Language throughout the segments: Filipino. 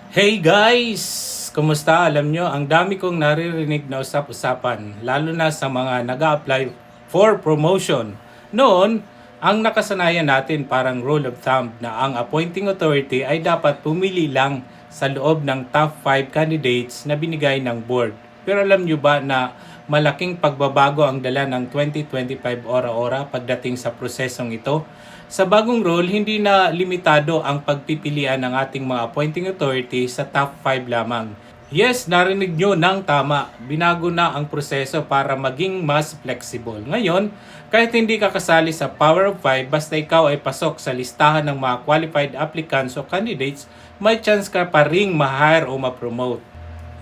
Hey guys! Kumusta? Alam nyo, ang dami kong naririnig na usap-usapan, lalo na sa mga nag-a-apply for promotion. Noon, ang nakasanayan natin parang rule of thumb na ang appointing authority ay dapat pumili lang sa loob ng top 5 candidates na binigay ng board. Pero alam nyo ba na malaking pagbabago ang dala ng 2025 ora-ora pagdating sa prosesong ito? Sa bagong rule, hindi na limitado ang pagpipilian ng ating mga appointing authority sa top 5 lamang. Yes, narinig nyo ng tama. Binago na ang proseso para maging mas flexible. Ngayon, kahit hindi ka kasali sa Power of 5, basta ikaw ay pasok sa listahan ng mga qualified applicants o candidates, may chance ka pa ring ma-hire o ma-promote.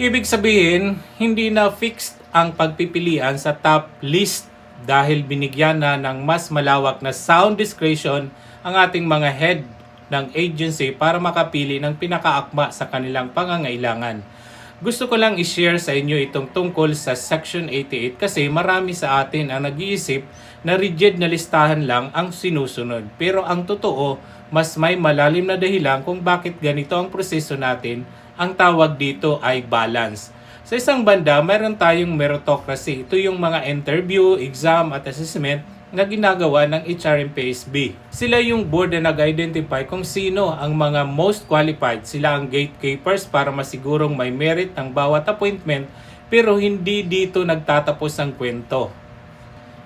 Ibig sabihin, hindi na fixed ang pagpipilian sa top list dahil binigyan na ng mas malawak na sound discretion ang ating mga head ng agency para makapili ng pinakaakma sa kanilang pangangailangan. Gusto ko lang i-share sa inyo itong tungkol sa Section 88 kasi marami sa atin ang nag-iisip na rigid na listahan lang ang sinusunod. Pero ang totoo, mas may malalim na dahilan kung bakit ganito ang proseso natin. Ang tawag dito ay balance. Sa isang banda, mayroon tayong meritocracy. Ito yung mga interview, exam at assessment na ginagawa ng HRMPSB. Sila yung board na nag-identify kung sino ang mga most qualified. Sila ang gatekeepers para masigurong may merit ng bawat appointment, pero hindi dito nagtatapos ang kwento.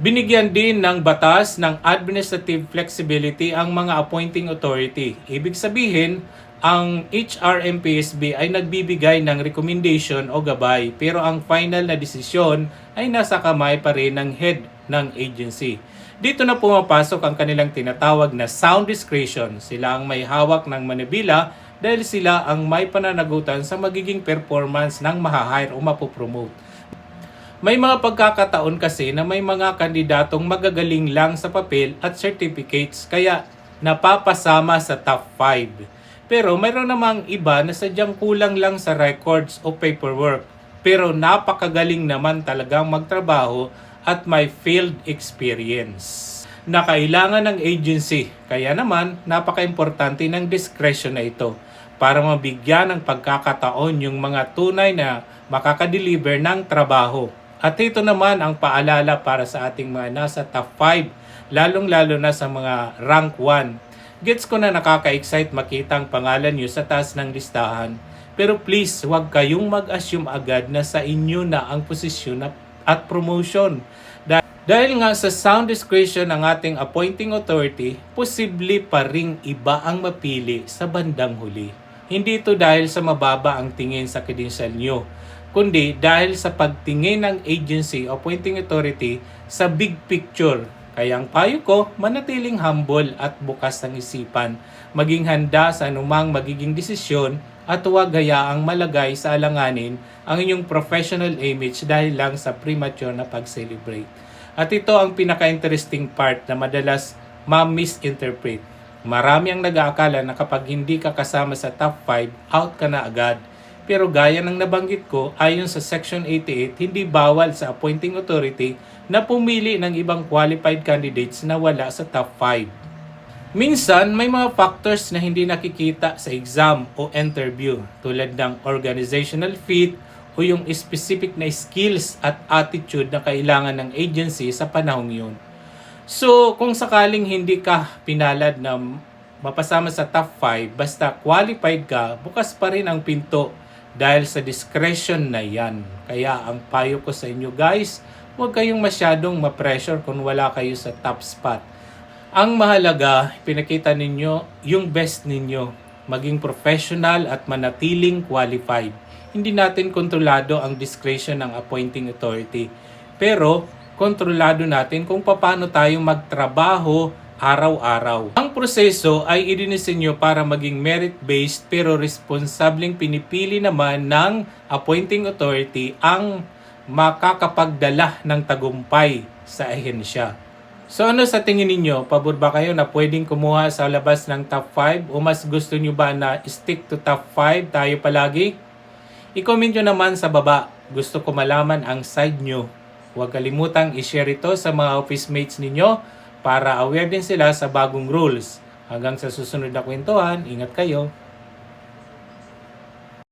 Binigyan din ng batas ng administrative flexibility ang mga appointing authority. Ibig sabihin, ang HRMPSB ay nagbibigay ng recommendation o gabay, pero ang final na desisyon ay nasa kamay pa rin ng head ng agency. Dito na pumapasok ang kanilang tinatawag na sound discretion. Sila ang may hawak ng manibila dahil sila ang may pananagutan sa magiging performance ng maha-hire o mapopromote. May mga pagkakataon kasi na may mga kandidatong magagaling lang sa papel at certificates kaya napapasama sa top 5. Pero mayroon namang iba na sadyang kulang lang sa records o paperwork. Pero napakagaling naman talagang magtrabaho at may field experience na kailangan ng agency. Kaya naman, napaka-importante ng discretion na ito para mabigyan ng pagkakataon yung mga tunay na makakadeliver ng trabaho. At ito naman ang paalala para sa ating mga nasa top 5, lalong-lalo na sa mga rank 1. Gets ko na nakaka-excite makita ang pangalan nyo sa taas ng listahan. Pero please, huwag kayong mag-assume agad na sa inyo na ang posisyon at promotion. Dahil nga sa sound discretion ng ating appointing authority, posible pa ring iba ang mapili sa bandang huli. Hindi ito dahil sa mababa ang tingin sa credential nyo, kundi dahil sa pagtingin ng agency o appointing authority sa big picture. Kaya ang payo ko, manatiling humble at bukas ng isipan, maging handa sa anumang magiging desisyon at huwag hayaang malagay sa alanganin ang inyong professional image dahil lang sa premature na pag-celebrate. At ito ang pinaka-interesting part na madalas ma-misinterpret. Marami ang nag-aakala na kapag hindi ka kasama sa top 5, out ka na agad. Pero gaya ng nabanggit ko, ayon sa Section 88, hindi bawal sa appointing authority na pumili ng ibang qualified candidates na wala sa top 5. Minsan, may mga factors na hindi nakikita sa exam o interview tulad ng organizational fit o yung specific na skills at attitude na kailangan ng agency sa panahong yun. So, kung sakaling hindi ka pinalad na mapasama sa top 5, basta qualified ka, bukas pa rin ang pinto dahil sa discretion na yan. Kaya ang payo ko sa inyo guys, huwag kayong masyadong ma-pressure kung wala kayo sa top spot. Ang mahalaga, pinakita ninyo yung best ninyo, maging professional at manatiling qualified. Hindi natin kontrolado ang discretion ng appointing authority, pero kontrolado natin kung paano tayo magtrabaho araw-araw. Ang proseso ay idinisenyo para maging merit-based pero responsableng pinipili naman ng appointing authority ang makakapagdala ng tagumpay sa ahensya. So ano sa tingin ninyo? Pabor ba kayo na pwedeng kumuha sa labas ng top 5 o mas gusto nyo ba na stick to top 5 tayo palagi? I-comment nyo naman sa baba. Gusto ko malaman ang side nyo. Huwag kalimutang i-share ito sa mga office mates ninyo para aware din sila sa bagong rules. Hanggang sa susunod na kwentuhan, ingat kayo.